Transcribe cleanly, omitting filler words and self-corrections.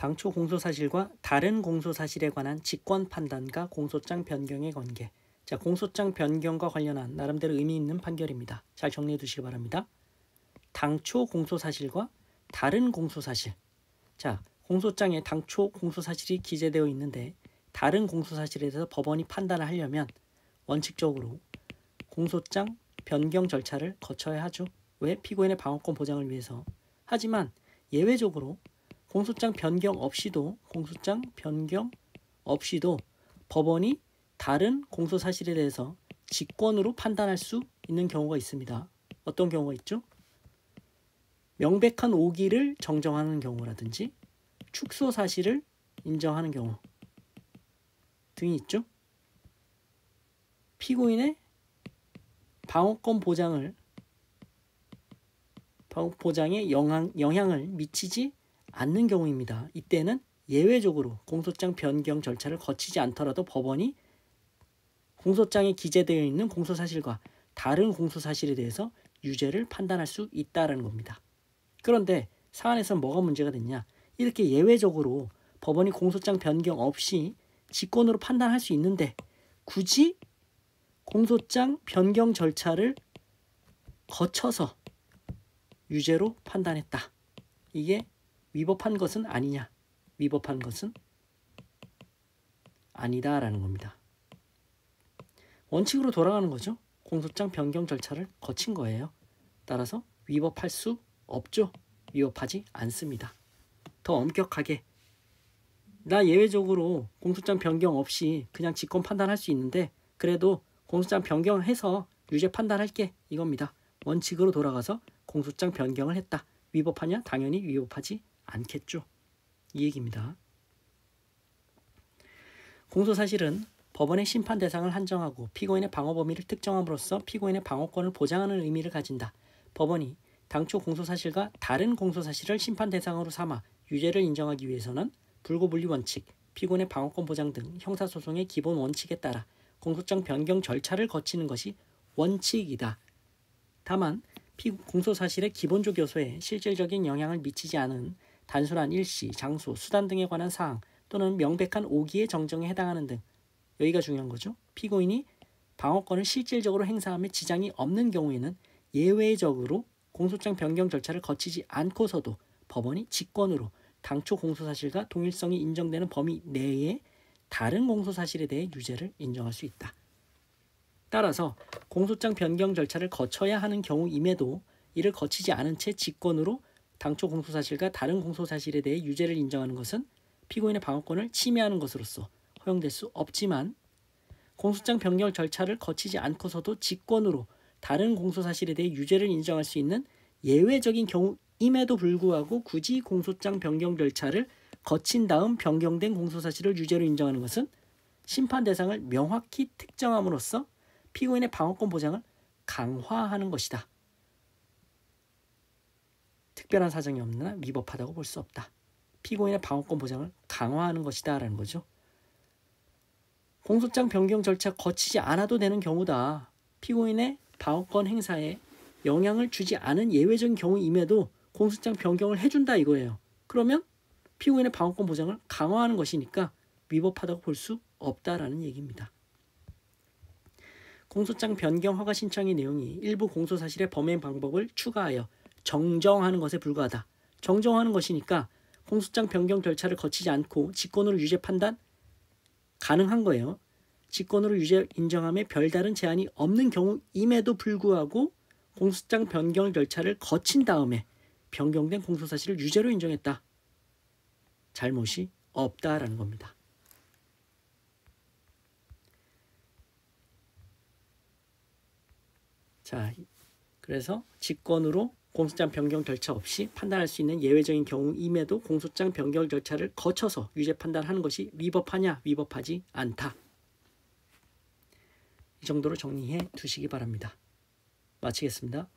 당초 공소사실과 다른 공소사실에 관한 직권 판단과 공소장 변경의 관계. 자, 공소장 변경과 관련한 나름대로 의미 있는 판결입니다. 잘 정리해 두시기 바랍니다. 당초 공소사실과 다른 공소사실. 자, 공소장에 당초 공소사실이 기재되어 있는데 다른 공소사실에 대해서 법원이 판단을 하려면 원칙적으로 공소장 변경 절차를 거쳐야 하죠. 왜? 피고인의 방어권 보장을 위해서. 하지만 예외적으로 공소장 변경 없이도 법원이 다른 공소사실에 대해서 직권으로 판단할 수 있는 경우가 있습니다. 어떤 경우가 있죠? 명백한 오기를 정정하는 경우라든지 축소 사실을 인정하는 경우 등이 있죠. 피고인의 방어권 보장에 영향을 미치지 않는 경우입니다. 이때는 예외적으로 공소장 변경 절차를 거치지 않더라도 법원이 공소장에 기재되어 있는 공소사실과 다른 공소사실에 대해서 유죄를 판단할 수 있다는 겁니다. 그런데 사안에서 뭐가 문제가 됐냐? 이렇게 예외적으로 법원이 공소장 변경 없이 직권으로 판단할 수 있는데 굳이 공소장 변경 절차를 거쳐서 유죄로 판단했다. 이게 위법한 것은 아니냐? 위법한 것은 아니다라는 겁니다. 원칙으로 돌아가는 거죠. 공소장 변경 절차를 거친 거예요. 따라서 위법할 수 없죠. 위법하지 않습니다. 더 엄격하게 나 예외적으로 공소장 변경 없이 그냥 직권 판단할 수 있는데 그래도 공소장 변경해서 유죄 판단할게 이겁니다. 원칙으로 돌아가서 공소장 변경을 했다. 위법하냐? 당연히 위법하지 않겠죠. 이 얘기입니다. 공소사실은 법원의 심판 대상을 한정하고 피고인의 방어 범위를 특정함으로써 피고인의 방어권을 보장하는 의미를 가진다. 법원이 당초 공소사실과 다른 공소사실을 심판 대상으로 삼아 유죄를 인정하기 위해서는 불구분리 원칙, 피고인의 방어권 보장 등 형사소송의 기본 원칙에 따라 공소장 변경 절차를 거치는 것이 원칙이다. 다만 공소사실의 기본적 요소에 실질적인 영향을 미치지 않은 단순한 일시, 장소, 수단 등에 관한 사항 또는 명백한 오기의 정정에 해당하는 등 여기가 중요한 거죠. 피고인이 방어권을 실질적으로 행사함에 지장이 없는 경우에는 예외적으로 공소장 변경 절차를 거치지 않고서도 법원이 직권으로 당초 공소사실과 동일성이 인정되는 범위 내에 다른 공소사실에 대해 유죄를 인정할 수 있다. 따라서 공소장 변경 절차를 거쳐야 하는 경우임에도 이를 거치지 않은 채 직권으로 당초 공소사실과 다른 공소사실에 대해 유죄를 인정하는 것은 피고인의 방어권을 침해하는 것으로서 허용될 수 없지만 공소장 변경 절차를 거치지 않고서도 직권으로 다른 공소사실에 대해 유죄를 인정할 수 있는 예외적인 경우임에도 불구하고 굳이 공소장 변경 절차를 거친 다음 변경된 공소사실을 유죄로 인정하는 것은 심판 대상을 명확히 특정함으로써 피고인의 방어권 보장을 강화하는 것이다. 특별한 사정이 없는 한 위법하다고 볼 수 없다. 피고인의 방어권 보장을 강화하는 것이다 라는 거죠. 공소장 변경 절차 거치지 않아도 되는 경우다. 피고인의 방어권 행사에 영향을 주지 않은 예외적인 경우임에도 공소장 변경을 해준다 이거예요. 그러면 피고인의 방어권 보장을 강화하는 것이니까 위법하다고 볼 수 없다라는 얘기입니다. 공소장 변경 허가 신청의 내용이 일부 공소사실의 범행 방법을 추가하여 정정하는 것에 불과하다. 정정하는 것이니까 공소장 변경 절차를 거치지 않고 직권으로 유죄 판단 가능한 거예요. 직권으로 유죄 인정함에 별다른 제한이 없는 경우임에도 불구하고 공소장 변경 절차를 거친 다음에 변경된 공소사실을 유죄로 인정했다. 잘못이 없다라는 겁니다. 자, 그래서 직권으로 공소장 변경 절차 없이 판단할 수 있는 예외적인 경우임에도 공소장 변경 절차를 거쳐서 유죄 판단하는 것이 위법하냐? 위법하지 않다. 이 정도로 정리해 두시기 바랍니다. 마치겠습니다.